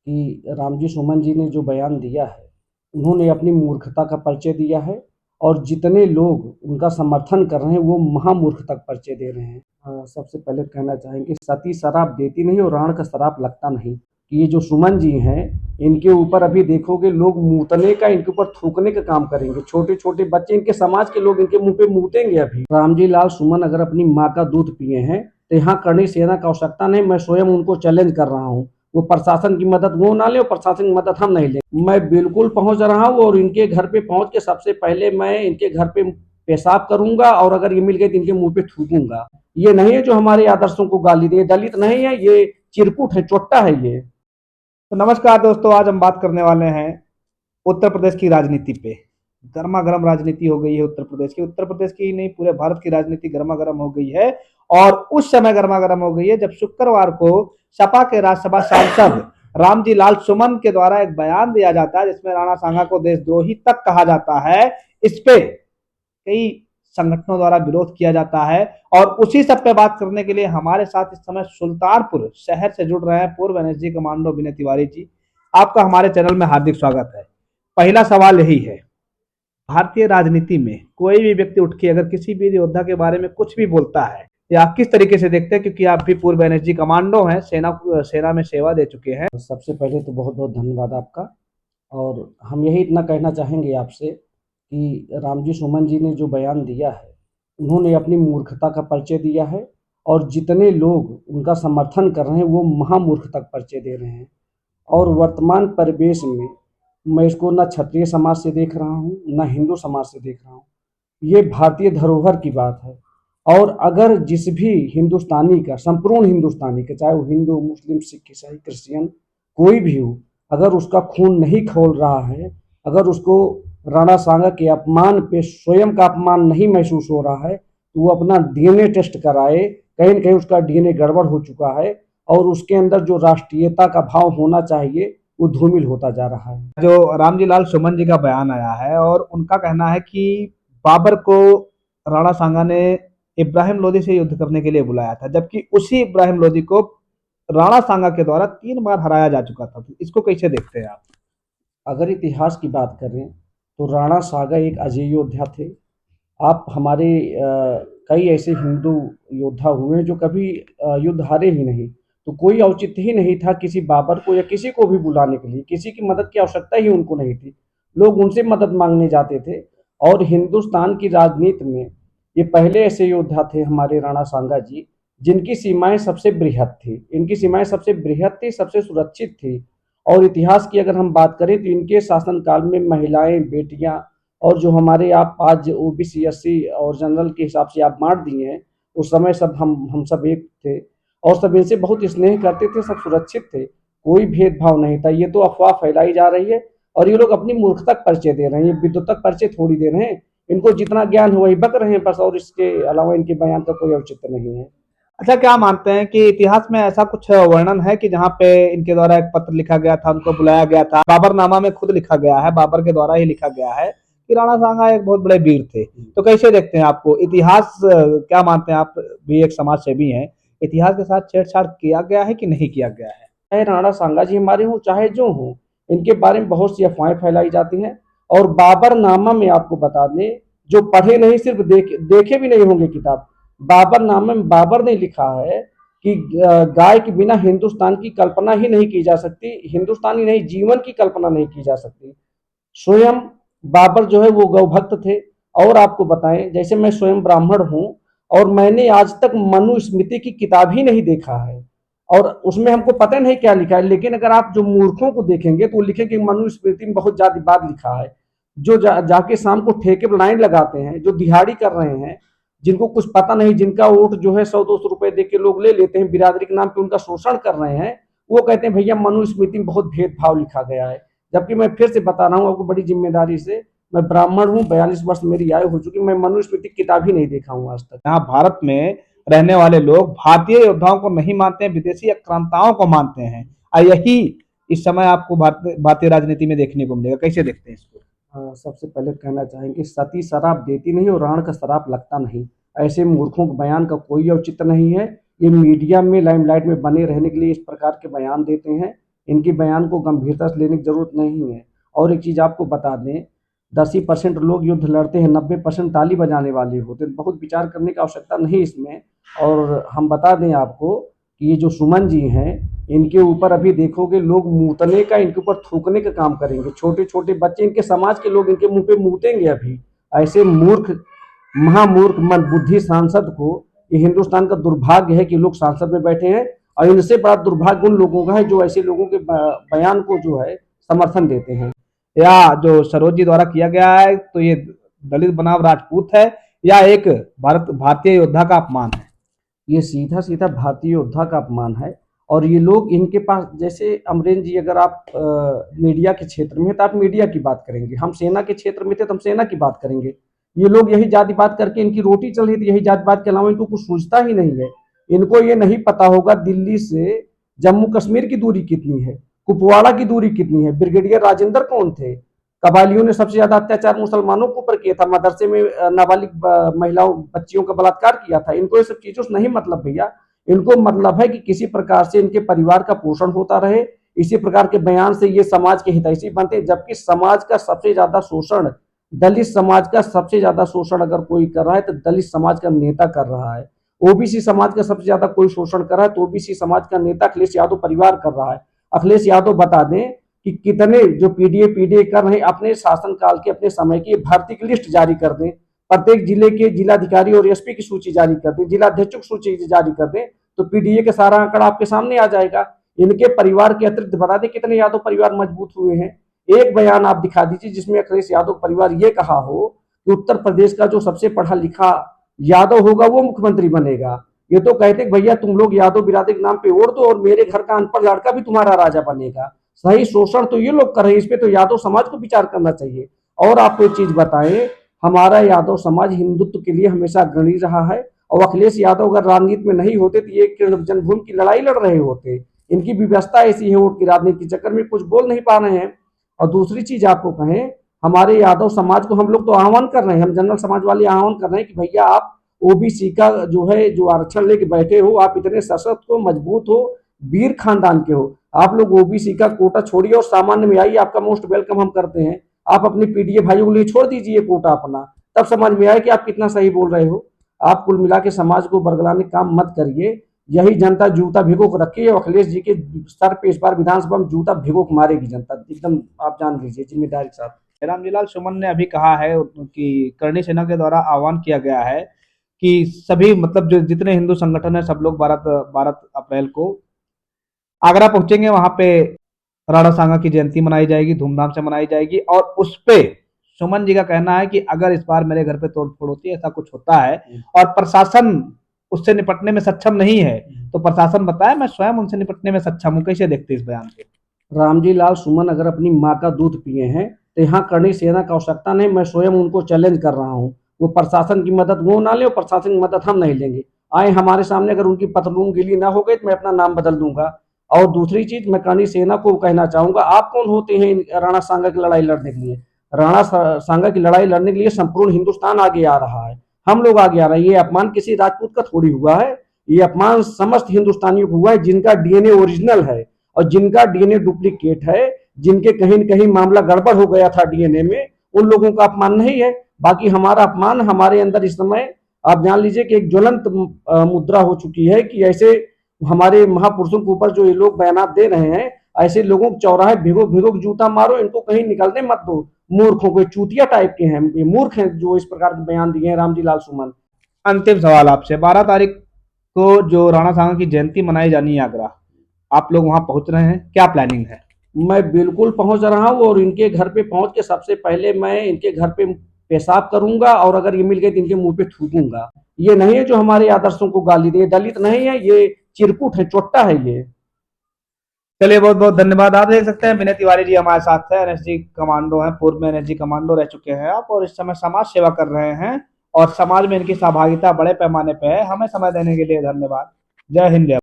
कि रामजी सुमन जी ने जो बयान दिया है, उन्होंने अपनी मूर्खता का परिचय दिया है और जितने लोग उनका समर्थन कर रहे हैं वो महामूर्खता का परिचय दे रहे हैं। सबसे पहले कहना चाहेंगे सती शराब देती नहीं और राण का शराब लगता नहीं। कि ये जो सुमन जी हैं, इनके ऊपर अभी देखोगे लोग मूतने का, इनके ऊपर थूकने का काम करेंगे। छोटे छोटे बच्चे, इनके समाज के लोग इनके मुंह पे मूतेंगे। अभी रामजी लाल सुमन अगर अपनी माँ का दूध पिए हैं तो यहाँ करनी सेना का आवश्यकता नहीं। मैं स्वयं उनको चैलेंज कर रहा हूँ, वो प्रशासन की मदद वो ना ले और प्रशासन की मदद हम नहीं ले। मैं बिल्कुल पहुंच रहा हूँ और इनके घर पे पहुंच के सबसे पहले मैं इनके घर पे पेशाब करूंगा और अगर ये मिल गए तो इनके मुंह पे थूकूंगा। ये नहीं है जो हमारे आदर्शों को गाली दे, दलित नहीं है ये, चिरकुट है, चोट्टा है ये। तो नमस्कार दोस्तों, आज हम बात करने वाले हैं उत्तर प्रदेश की राजनीति पे। गर्मा गर्म राजनीति हो गई है उत्तर प्रदेश की। उत्तर प्रदेश की नहीं, पूरे भारत की राजनीति गर्मा गर्म हो गई है। और उस समय गर्मा गर्म हो गई है जब शुक्रवार को सपा के राज्यसभा सांसद रामजी लाल सुमन के द्वारा एक बयान दिया जाता है जिसमें राणा सांगा को देशद्रोही तक कहा जाता है। इस पे कई संगठनों द्वारा विरोध किया जाता है और उसी सब पे बात करने के लिए हमारे साथ इस समय सुल्तानपुर शहर से जुड़ रहे हैं पूर्व एनएसजी कमांडो विनय तिवारी जी। आपका हमारे चैनल में हार्दिक स्वागत है। पहला सवाल यही है, भारतीय राजनीति में कोई भी व्यक्ति उठ के अगर किसी भी योद्धा के बारे में कुछ भी बोलता है या आप किस तरीके से देखते हैं, क्योंकि आप भी पूर्व एनएसजी कमांडो हैं, सेना में सेवा दे चुके हैं। सबसे पहले तो बहुत बहुत धन्यवाद आपका। और हम यही इतना कहना चाहेंगे आपसे कि रामजी सुमन जी ने जो बयान दिया है, उन्होंने अपनी मूर्खता का परिचय दिया है और जितने लोग उनका समर्थन कर रहे हैं वो महामूर्खता का परिचय दे रहे हैं। और वर्तमान परिवेश में मैं इसको ना क्षत्रिय समाज से देख रहा हूँ, ना हिंदू समाज से देख रहा हूँ। ये भारतीय धरोहर की बात है। और अगर जिस भी हिंदुस्तानी का, संपूर्ण हिंदुस्तानी का, चाहे वो हिंदू, मुस्लिम, सिख, ईसाई, क्रिश्चियन, कोई भी हो, अगर उसका खून नहीं खौल रहा है, अगर उसको राणा सांगा के अपमान पे स्वयं का अपमान नहीं महसूस हो रहा है, तो वो अपना डीएनए टेस्ट कराए। कहीं न कहीं उसका डीएनए गड़बड़ हो चुका है और उसके अंदर जो राष्ट्रीयता का भाव होना चाहिए वो धूमिल होता जा रहा है। जो रामजी लाल सुमन जी का बयान आया है और उनका कहना है कि बाबर को राणा सांगा ने इब्राहिम लोदी से युद्ध करने के लिए बुलाया था, जबकि उसी इब्राहिम लोदी को राणा सांगा के द्वारा 3 बार हराया जा चुका था। तो इसको कैसे देखते हैं आप? अगर इतिहास की बात करें तो राणा सागा एक अजय योद्धा थे। आप हमारे कई ऐसे हिंदू योद्धा हुए हैं जो कभी युद्ध हारे ही नहीं। तो कोई औचित्य ही नहीं था किसी बाबर को या किसी को भी बुलाने के लिए, किसी की मदद की आवश्यकता ही उनको नहीं थी। लोग उनसे मदद मांगने जाते थे। और हिंदुस्तान की राजनीति में ये पहले ऐसे योद्धा थे हमारे राणा सांगा जी, जिनकी सीमाएं सबसे बृहद थी। इनकी सीमाएं सबसे बृहद थी, सबसे सुरक्षित थी। और इतिहास की अगर हम बात करें तो इनके शासनकाल में महिलाएं, बेटियां और जो हमारे आप आज ओबीसी, एससी और जनरल के हिसाब से आप बांट दिए हैं, उस समय सब हम सब एक थे और सब इनसे बहुत स्नेह करते थे, सब सुरक्षित थे, कोई भेदभाव नहीं था। ये तो अफवाह फैलाई जा रही है और ये लोग अपनी मूर्खता का परिचय दे रहे हैं, ये विद्वता का परिचय थोड़ी दे रहे हैं। इनको जितना ज्ञान हो वही बक रहे हैं बस, और इसके अलावा इनके बयान का कोई औचित्य नहीं है। अच्छा, क्या मानते हैं कि इतिहास में ऐसा कुछ वर्णन है कि जहाँ पे इनके द्वारा एक पत्र लिखा गया था, उनको बुलाया गया था? बाबरनामा में खुद लिखा गया है, बाबर के द्वारा ही लिखा गया है कि राणा सांगा एक बहुत बड़े वीर थे। तो कैसे देखते हैं आपको इतिहास, क्या मानते हैं? आप भी एक समाज सेवी हैं, इतिहास के साथ छेड़छाड़ किया गया है कि नहीं किया गया है? चाहे राणा सांगा जी हमारे हों चाहे जो हों, इनके बारे में बहुत सी अफवाहें फैलाई जाती हैं। और बाबरनामा में आपको बता दें, जो पढ़े नहीं, सिर्फ देखे भी नहीं होंगे किताब, बाबरनामा में बाबर ने लिखा है कि गाय के बिना हिंदुस्तान की कल्पना ही नहीं की जा सकती, हिंदुस्तानी नहीं, जीवन की कल्पना नहीं की जा सकती। स्वयं बाबर जो है वो गौभक्त थे। और आपको बताएं, जैसे मैं स्वयं ब्राह्मण हूँ और मैंने आज तक मनुस्मृति की किताब ही नहीं देखा है और उसमें हमको पता नहीं क्या लिखा है। लेकिन अगर आप जो मूर्खों को देखेंगे तो वो लिखेंगे मनुस्मृति में बहुत जातिवाद लिखा है। जो जाके शाम को ठेके पर लाइन लगाते हैं, जो दिहाड़ी कर रहे हैं, जिनको कुछ पता नहीं, जिनका वोट जो है 100-200 रुपए दे के लोग ले लेते हैं, बिरादरी के नाम पे उनका शोषण कर रहे हैं, वो कहते हैं भैया मनुस्मृति में बहुत भेदभाव लिखा गया है। जबकि मैं फिर से बता रहा हूँ आपको बड़ी जिम्मेदारी से, मैं ब्राह्मण हूँ, 42 वर्ष मेरी आयु हो चुकी, मैं मनुस्मृति किताब ही नहीं देखा हूँ आज तक। यहाँ भारत में रहने वाले लोग भारतीय योद्धाओं को नहीं मानते हैं, विदेशी आक्रांताओं को मानते हैं। और यही इस समय आपको भारतीय राजनीति में देखने को मिलेगा। कैसे देखते हैं इसको? सबसे पहले कहना चाहेंगे सती शराब देती नहीं और राण का शराब लगता नहीं। ऐसे मूर्खों के बयान का कोई औचित्य नहीं है। ये मीडिया में लाइमलाइट में बने रहने के लिए इस प्रकार के बयान देते हैं। इनके बयान को गंभीरता से लेने की ज़रूरत नहीं है। और एक चीज़ आपको बता दें, 10% लोग युद्ध लड़ते हैं, 90% ताली बजाने वाले होते हैं, बहुत विचार करने की आवश्यकता नहीं इसमें। और हम बता दें आपको कि ये जो सुमन जी हैं, इनके ऊपर अभी देखोगे लोग मूतने का, इनके ऊपर थूकने का काम करेंगे। छोटे छोटे बच्चे, इनके समाज के लोग इनके मुंह पे मूतेंगे अभी। ऐसे मूर्ख, महामूर्ख मंदबुद्धि सांसद को, ये हिंदुस्तान का दुर्भाग्य है कि लोग सांसद में बैठे हैं। और इनसे बड़ा दुर्भाग्य उन लोगों का है जो ऐसे लोगों के बयान को जो है समर्थन देते हैं। या जो सरोज जी द्वारा किया गया है, तो ये दलित बनाम राजपूत है या एक भारतीय योद्धा का अपमान है? ये सीधा सीधा भारतीय योद्धा का अपमान है। और ये लोग, इनके पास, जैसे अमरेंद्र जी, अगर आप मीडिया के क्षेत्र में हैं तो आप मीडिया की बात करेंगे, हम सेना के क्षेत्र में थे तो हम सेना की बात करेंगे। ये लोग यही जाति बात करके, इनकी रोटी चल रही थी यही जाति बात के अलावा इनको कुछ सूझता ही नहीं है। इनको ये नहीं पता होगा दिल्ली से जम्मू कश्मीर की दूरी कितनी है, कुपवाड़ा की दूरी कितनी है, ब्रिगेडियर राजेंद्र कौन थे, कबालियों ने सबसे ज्यादा अत्याचार मुसलमानों के ऊपर किया था, मदरसे में नाबालिग महिलाओं, बच्चियों का बलात्कार किया था। इनको ये सब चीजों से नहीं मतलब भैया। इनको मतलब है कि किसी प्रकार से इनके परिवार का पोषण होता रहे, इसी प्रकार के बयान से ये समाज के हितैषी बनते। जबकि समाज का सबसे ज्यादा शोषण, दलित समाज का सबसे ज्यादा शोषण अगर कोई कर रहा है तो दलित समाज का नेता कर रहा है। ओबीसी समाज का सबसे ज्यादा कोई शोषण कर रहा है तो ओबीसी समाज का नेता अखिलेश यादव परिवार कर रहा है। अखिलेश यादव बता दें कि कितने जो पीडीए कर रहे हैं, अपने शासनकाल के, अपने समय की भर्ती की लिस्ट जारी कर दें, प्रत्येक जिले के जिलाधिकारी और एसपी की सूची जारी कर दें, जिलाध्यक्षों की सूची जारी कर दें, तो पीडीए का सारा आंकड़ा आपके सामने आ जाएगा। इनके परिवार के अतिरिक्त बता दें कितने यादव परिवार मजबूत हुए हैं। एक बयान आप दिखा दीजिए जिसमें अखिलेश यादव परिवार ये कहा हो कि उत्तर प्रदेश का जो सबसे पढ़ा लिखा यादव होगा वो मुख्यमंत्री बनेगा। ये तो कहते भैया तुम लोग यादव बिरादरी के नाम पे ओढ़ दो और मेरे घर का अनपढ़ लड़का भी तुम्हारा राजा बनेगा। सही शोषण तो ये लोग कर रहे हैं, इस पे तो यादव समाज को विचार करना चाहिए। और आपको एक चीज बताएं, हमारा यादव समाज हिंदुत्व के लिए हमेशा अग्रणी रहा है। और अखिलेश यादव अगर राजनीति में नहीं होते तो ये जन्मभूमि की लड़ाई लड़ रहे होते। इनकी व्यवस्था ऐसी है, वोट की राजनीति के चक्कर में कुछ बोल नहीं पा रहे हैं। और दूसरी चीज आपको कहें, हमारे यादव समाज को हम लोग तो आह्वान कर रहे हैं, हम जनरल समाज वाले आह्वान कर रहे हैं कि भैया आप ओबीसी का जो है जो आरक्षण लेके बैठे हो, आप इतने सशक्त हो, मजबूत हो, वीर खानदान के हो, आप लोग ओबीसी का कोटा छोड़िए और सामान्य में आइए, आपका मोस्ट वेलकम हम करते हैं। आप अपने पीडीए भाइयों के लिए छोड़ दीजिए कोटा अपना, तब समझ में आए कि आप कितना सही बोल रहे हो। आप कुल मिला के समाज को बरगलाने काम मत करिए। यही जनता जूता भिगो के रखी है, अखिलेश जी के सर पे इस बार विधानसभा में जूता भिगो के मारेगी जनता, एकदम आप जान लीजिए जिम्मेदारी के साथ। रामजीलाल सुमन ने अभी कहा है कि करणी सेना के द्वारा आह्वान किया गया है कि सभी, मतलब जो जितने हिंदू संगठन है, सब लोग 12 अप्रैल को आगरा पहुंचेंगे। वहां पे राणा सांगा की जयंती मनाई जाएगी, धूमधाम से मनाई जाएगी। और उस पे सुमन जी का कहना है कि अगर इस बार मेरे घर पे तोड़फोड़ होती है, ऐसा कुछ होता है और प्रशासन उससे निपटने में सक्षम नहीं है, तो प्रशासन बताए मैं स्वयं उनसे निपटने में सक्षम हूँ। कैसे देखते इस बयान को? रामजी लाल सुमन अगर अपनी माँ का दूध पिए हैं तो यहाँ करणी सेना का आवश्यकता नहीं, मैं स्वयं उनको चैलेंज कर रहा हूँ। वो प्रशासन की मदद वो ना ले और प्रशासन की मदद हम नहीं लेंगे। आए हमारे सामने, अगर उनकी पतलून गीली ना हो गई तो मैं अपना नाम बदल दूंगा। और दूसरी चीज, मैं करणी सेना को कहना चाहूंगा, आप कौन होते हैं राणा सांगा की लड़ाई लड़ने के लिए? राणा सांगा की लड़ाई लड़ने के लिए संपूर्ण हिंदुस्तान आगे आ रहा है, हम लोग आगे आ रहे हैं। ये अपमान किसी राजपूत का थोड़ी हुआ है, ये अपमान समस्त हिंदुस्तानियों को हुआ है जिनका डीएनए ओरिजिनल है और जिनका डीएनए डुप्लीकेट है, जिनके कहीं न कहीं मामला गड़बड़ हो गया था डीएनए में, उन लोगों का अपमान नहीं है। बाकी हमारा अपमान, हमारे अंदर इस समय आप जान लीजिए कि एक ज्वलंत मुद्रा हो चुकी है कि ऐसे हमारे महापुरुषों के ऊपर जो ये लोग बयान दे रहे हैं, ऐसे लोगों को चौराहे भिगो भिगो जूता मारो, इनको कहीं निकलने मत दो। मूर्खों को, चूतिया टाइप के हैं ये, मूर्ख हैं जो इस प्रकार के बयान दिए हैं रामजी लाल सुमन। अंतिम सवाल आपसे, 12 तारीख को जो राणा सांगा की जयंती मनाई जानी है आगरा, आप लोग वहां पहुंच रहे हैं, क्या प्लानिंग है? मैं बिल्कुल पहुंच रहा हूं और इनके घर पे पहुंच के सबसे पहले मैं इनके घर पे पेशाब करूंगा और अगर ये मिल गए तो इनके मुंह पे थूकूंगा। ये नहीं है जो हमारे आदर्शों को गाली दे, दलित नहीं है ये, चिरकुट है, चोट्टा है ये। चलिए, बहुत बहुत धन्यवाद। आप देख सकते हैं विनय तिवारी जी हमारे साथ है, एनएसजी कमांडो हैं, पूर्व में एनएसजी कमांडो रह चुके हैं आप, और इस समय समाज सेवा कर रहे हैं और समाज में इनकी सहभागिता बड़े पैमाने पे है। हमें समय देने के लिए धन्यवाद। जय हिंद, जय